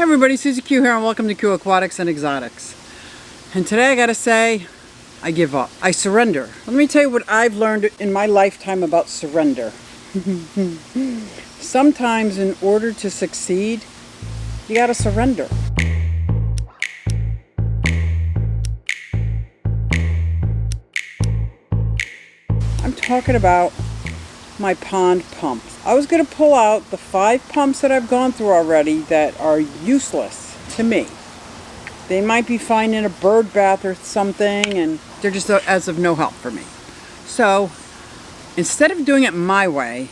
Everybody, SuzyQue here, and welcome to QueAquatics and Exotics. And today I gotta say, I give up. I surrender. Let me tell you what I've learned in my lifetime about surrender. Sometimes in order to succeed, you gotta surrender. I'm talking about my pond pumps. I was going to pull out the 5 pumps that I've gone through already that are useless to me. They might be fine in a bird bath or something, and they're just as of no help for me. So instead of doing it my way,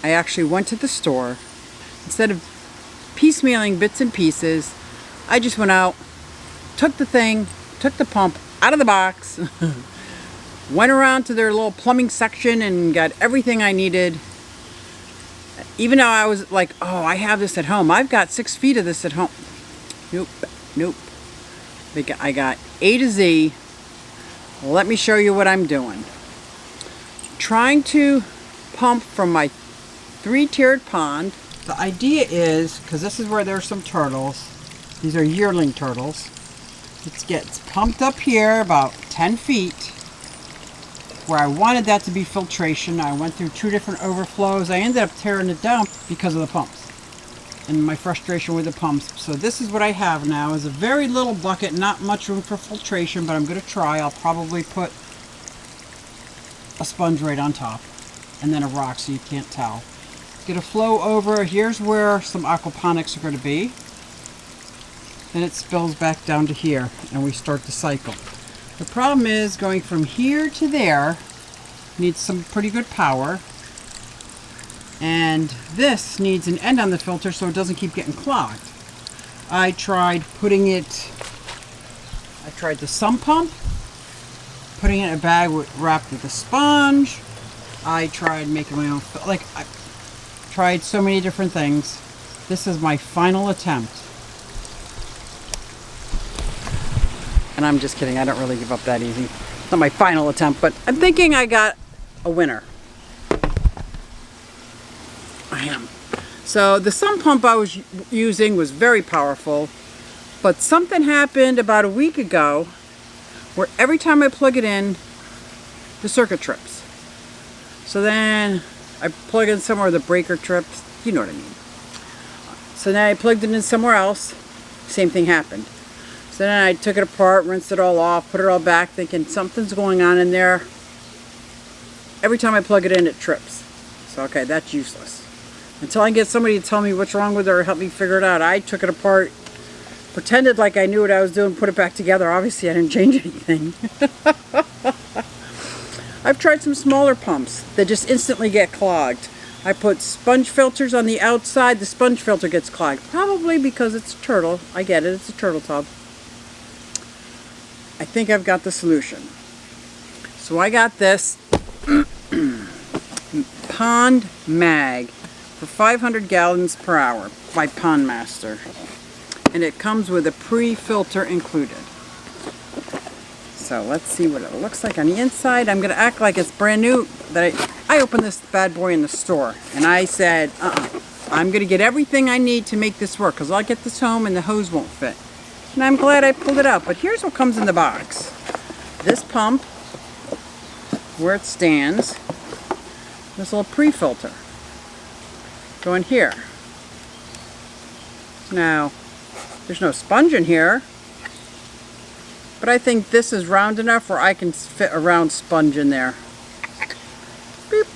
I actually went to the store. Instead of piecemealing bits and pieces, I just went out, took the pump out of the box, went around to their little plumbing section and got everything I needed. Even though I was like, oh, I have this at home. I've got 6 feet of this at home. Nope. I got A to Z. Let me show you what I'm doing. Trying to pump from my 3-tiered pond. The idea is, because this is where there's some turtles. These are yearling turtles. It gets pumped up here about 10 feet. Where I wanted that to be filtration. I went through 2 different overflows. I ended up tearing it down because of the pumps and my frustration with the pumps. So this is what I have now, is a very little bucket, not much room for filtration, but I'm going to try. I'll probably put a sponge right on top and then a rock so you can't tell. It's going to flow over. Here's where some aquaponics are going to be. Then it spills back down to here and we start the cycle. The problem is going from here to there needs some pretty good power, and this needs an end on the filter so it doesn't keep getting clogged. I tried the sump pump, putting it in a bag wrapped with a sponge. I tried making my own, I tried so many different things. This is my final attempt. And I'm just kidding, I don't really give up that easy. It's not my final attempt, but I'm thinking I got a winner. I am. So the sump pump I was using was very powerful, but something happened about a week ago where every time I plug it in, the circuit trips. So then I plug it in somewhere the breaker trips, you know what I mean. So then I plugged it in somewhere else, same thing happened. So then I took it apart, rinsed it all off, put it all back, thinking something's going on in there. Every time I plug it in, it trips. So, okay, that's useless. Until I get somebody to tell me what's wrong with it or help me figure it out. I took it apart, pretended like I knew what I was doing, put it back together. Obviously, I didn't change anything. I've tried some smaller pumps that just instantly get clogged. I put sponge filters on the outside. The sponge filter gets clogged. Probably because it's a turtle. I get it. It's a turtle tub. I think I've got the solution. So I got this Pond Mag for 500 gallons per hour by Pond Master. And it comes with a pre-filter included. So let's see what it looks like on the inside. I'm going to act like it's brand new. I opened this bad boy in the store and I said, I'm going to get everything I need to make this work because I'll get this home and the hose won't fit. And I'm glad I pulled it out. But here's what comes in the box. This pump, where it stands, this little pre-filter. Go in here. Now, there's no sponge in here. But I think this is round enough where I can fit a round sponge in there. Beep.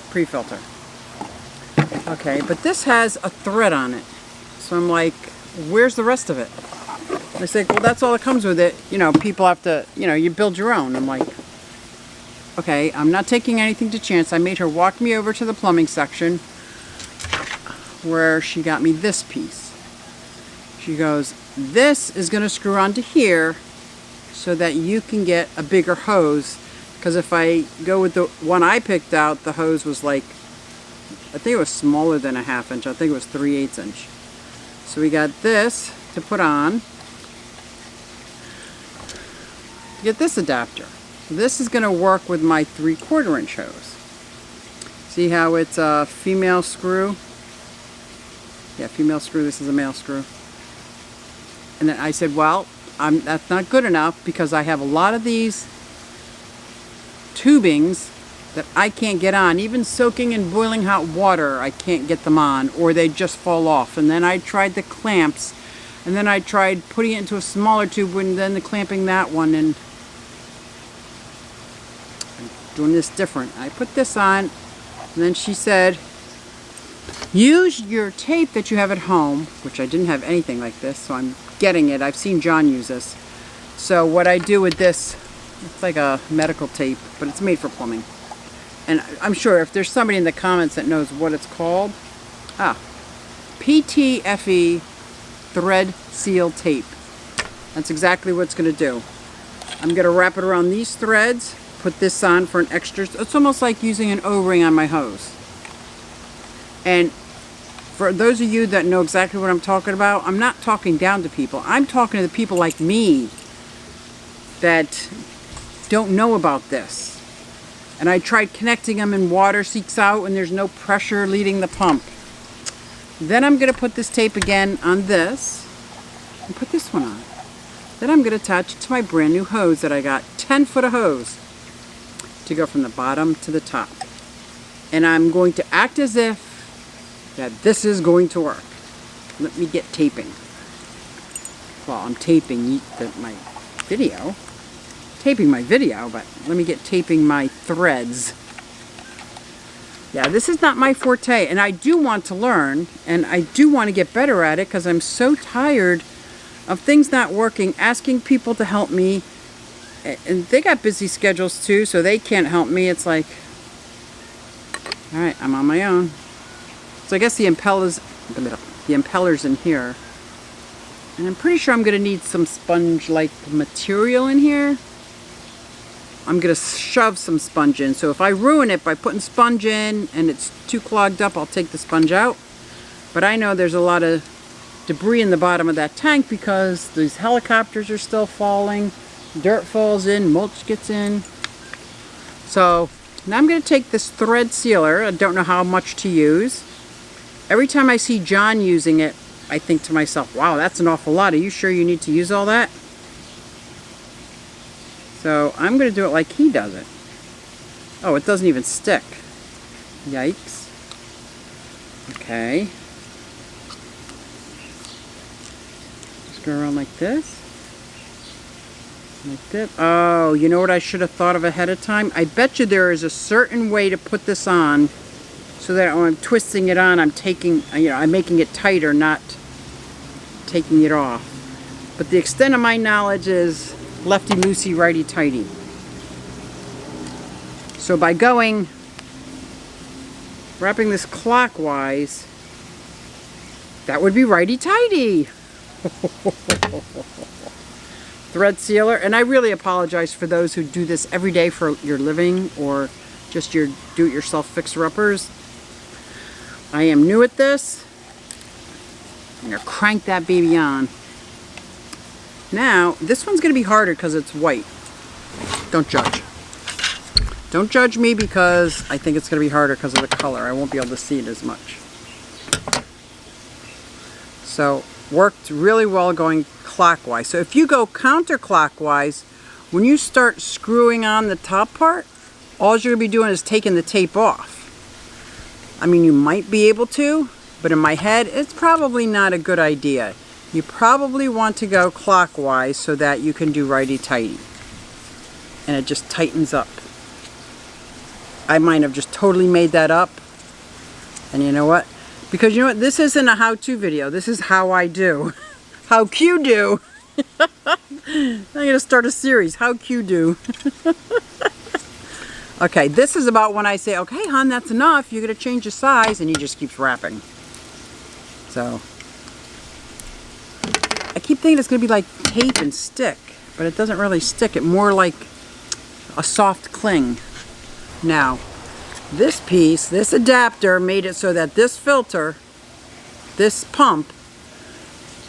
Pre-filter. Okay, but this has a thread on it. So I'm like, where's the rest of it? They say, well, that's all that comes with it. You know, people have to, you build your own. I'm like, okay, I'm not taking anything to chance. I made her walk me over to the plumbing section where she got me this piece. She goes, this is going to screw onto here so that you can get a bigger hose. Because if I go with the one I picked out, the hose was like, I think it was smaller than a 1/2 inch. I think it was 3/8 inch. So we got this to put on. Get this adapter. This is going to work with my 3/4 inch hose. See how it's a female screw? Yeah, female screw. This is a male screw. And then I said, well, that's not good enough because I have a lot of these tubings that I can't get on. Even soaking in boiling hot water, I can't get them on, or they just fall off. And then I tried the clamps, and then I tried putting it into a smaller tube and then clamping that one, and I'm doing this different. I put this on, and then she said, use your tape that you have at home, which I didn't have anything like this, so I'm getting it. I've seen John use this. So what I do with this, it's like a medical tape, but it's made for plumbing. And I'm sure if there's somebody in the comments that knows what it's called, PTFE thread seal tape. That's exactly what it's going to do. I'm going to wrap it around these threads, put this on for an extra. It's almost like using an O-ring on my hose. And for those of you that know exactly what I'm talking about, I'm not talking down to people. I'm talking to the people like me that don't know about this. And I tried connecting them and water seeps out and there's no pressure leading the pump. Then I'm going to put this tape again on this and put this one on. Then I'm going to attach it to my brand new hose that I got, 10 foot of hose, to go from the bottom to the top. And I'm going to act as if that this is going to work. Let me get taping. Well, I'm taping my video. Taping my video, but let me get taping my threads. Yeah, this is not my forte, and I do want to learn, and I do want to get better at it because I'm so tired of things not working, asking people to help me, and they got busy schedules too, so they can't help me. It's like, all right, I'm on my own. So I guess the impellers in here, and I'm pretty sure I'm going to need some sponge-like material in here. I'm going to shove some sponge in. So if I ruin it by putting sponge in and it's too clogged up, I'll take the sponge out. But I know there's a lot of debris in the bottom of that tank because these helicopters are still falling. Dirt falls in, mulch gets in. So now I'm going to take this thread sealer. I don't know how much to use. Every time I see John using it, I think to myself, wow, that's an awful lot. Are you sure you need to use all that? So I'm going to do it like he does it. Oh, it doesn't even stick. Yikes. Okay. Just go around like this. Like this. Oh, you know what I should have thought of ahead of time? I bet you there is a certain way to put this on so that when I'm twisting it on, I'm taking, I'm making it tighter, not taking it off. But the extent of my knowledge is lefty-loosey, righty-tighty. So by wrapping this clockwise, that would be righty-tighty. Thread sealer, and I really apologize for those who do this every day for your living or just your do-it-yourself fixer-uppers. I am new at this. I'm going to crank that baby on. Now, this one's going to be harder because it's white. Don't judge. Don't judge me because I think it's going to be harder because of the color. I won't be able to see it as much. So, worked really well going clockwise. So if you go counterclockwise, when you start screwing on the top part, all you're going to be doing is taking the tape off. I mean, you might be able to, but in my head, it's probably not a good idea. You probably want to go clockwise so that you can do righty-tighty. And it just tightens up. I might have just totally made that up. And you know what? Because you know what? This isn't a how-to video. This is how I do. How Q do. I'm going to start a series. How Q do. Okay, this is about when I say, okay, hon, that's enough. You're going to change the size. And he just keeps wrapping. So I keep thinking it's going to be like tape and stick, but it doesn't really stick. It more like a soft cling. Now, this piece, this adapter made it so that this filter, this pump,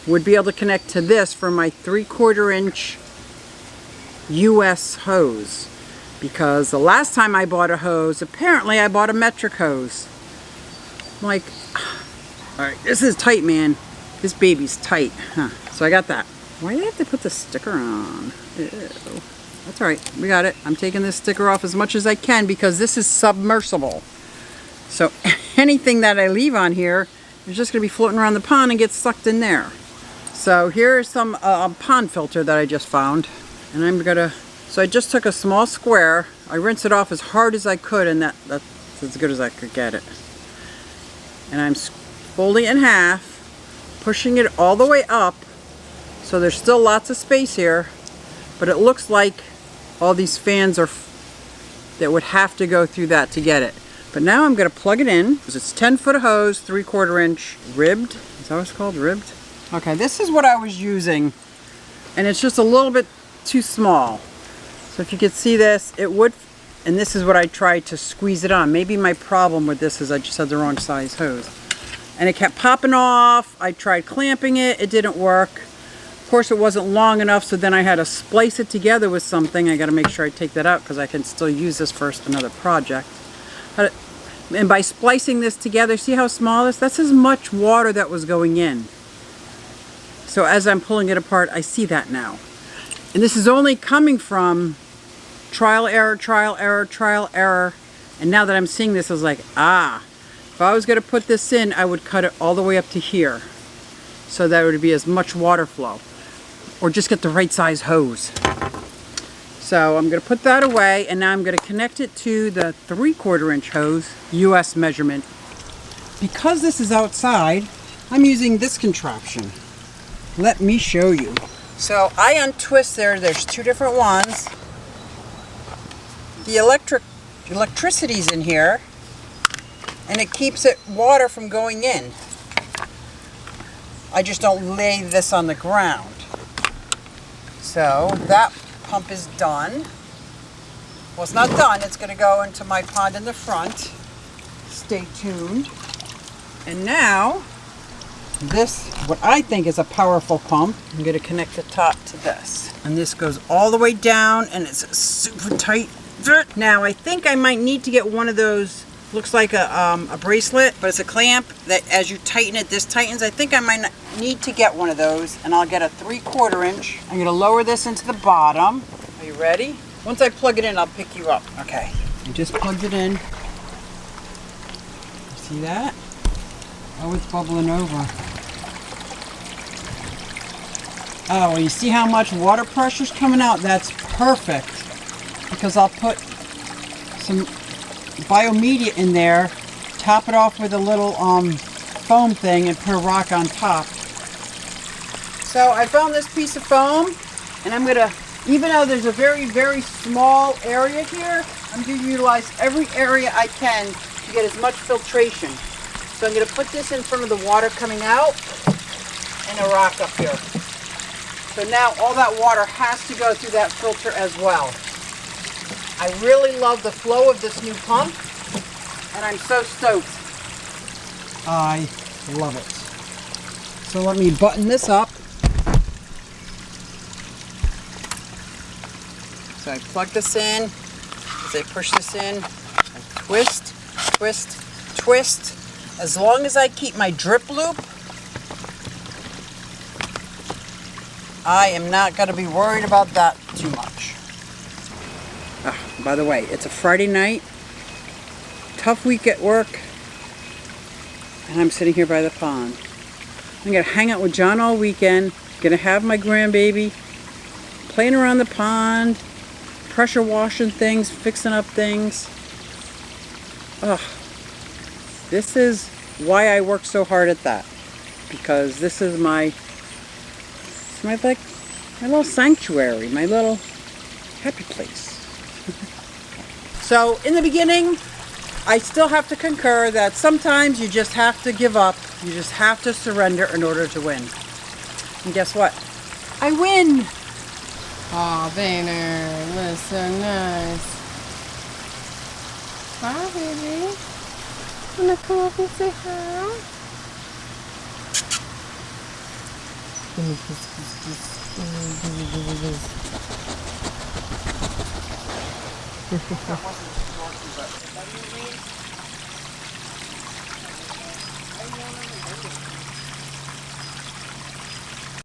would be able to connect to this for my 3/4 inch US hose. Because the last time I bought a hose, apparently I bought a metric hose. I'm like, alright, this is tight, man. This baby's tight. Huh. So I got that. Why do they have to put the sticker on? Ew. That's all right. We got it. I'm taking this sticker off as much as I can because this is submersible. So anything that I leave on here is just going to be floating around the pond and get sucked in there. So here's some pond filter that I just found. And I'm going to... So I just took a small square. I rinsed it off as hard as I could, and that's as good as I could get it. And I'm folding it in half, pushing it all the way up. So there's still lots of space here, but it looks like all these fans are that would have to go through that to get it. But now I'm going to plug it in because it's 10-foot hose, 3/4 inch ribbed. Is that what it's called? Ribbed? Okay, this is what I was using, and it's just a little bit too small. So if you could see this, it would, and this is what I tried to squeeze it on. Maybe my problem with this is I just had the wrong size hose. And it kept popping off. I tried clamping it. It didn't work. Of course, it wasn't long enough, so then I had to splice it together with something. I got to make sure I take that out because I can still use this for another project. And by splicing this together, see how small this is? That's as much water that was going in. So as I'm pulling it apart, I see that now. And this is only coming from trial, error, trial, error, trial, error. And now that I'm seeing this, I was like, ah. If I was going to put this in, I would cut it all the way up to here. So that would be as much water flow. Or just get the right size hose. So I'm going to put that away, and now I'm going to connect it to the 3/4 inch hose, US measurement. Because this is outside, I'm using this contraption. Let me show you. So I untwist there's two different ones. The electricity's in here, and it keeps it water from going in. I just don't lay this on the ground. So that pump is done. Well, it's not done. It's going to go into my pond in the front. Stay tuned. And now, this, what I think is a powerful pump, I'm going to connect the top to this. And this goes all the way down, and it's a super tight fit. Now, I think I might need to get one of those, looks like a bracelet, but it's a clamp that as you tighten it, this tightens. I think I might need to get one of those, and I'll get a 3/4 inch. I'm going to lower this into the bottom. Are you ready? Once I plug it in, I'll pick you up. Okay. I just plugged it in. See that? Oh, it's bubbling over. Oh, well, you see how much water pressure's coming out? That's perfect. Because I'll put some biomedia in there, top it off with a little foam thing, and put a rock on top. So I found this piece of foam, and I'm gonna, even though there's a very, very small area here, I'm gonna utilize every area I can to get as much filtration. So I'm gonna put this in front of the water coming out, and a rock up here. So now all that water has to go through that filter as well. I really love the flow of this new pump, and I'm so stoked. I love it. So let me button this up. So I plug this in. As I push this in, I twist, twist, twist. As long as I keep my drip loop, I am not going to be worried about that too much. By the way, it's a Friday night, tough week at work, and I'm sitting here by the pond. I'm going to hang out with John all weekend, going to have my grandbaby, playing around the pond, pressure washing things, fixing up things. Ugh. This is why I work so hard at that, because this is my little sanctuary, my little happy place. So in the beginning, I still have to concur that sometimes you just have to give up. You just have to surrender in order to win. And guess what? I win! Aw, Banner, that's so nice. Hi, baby. Wanna come up and say hi?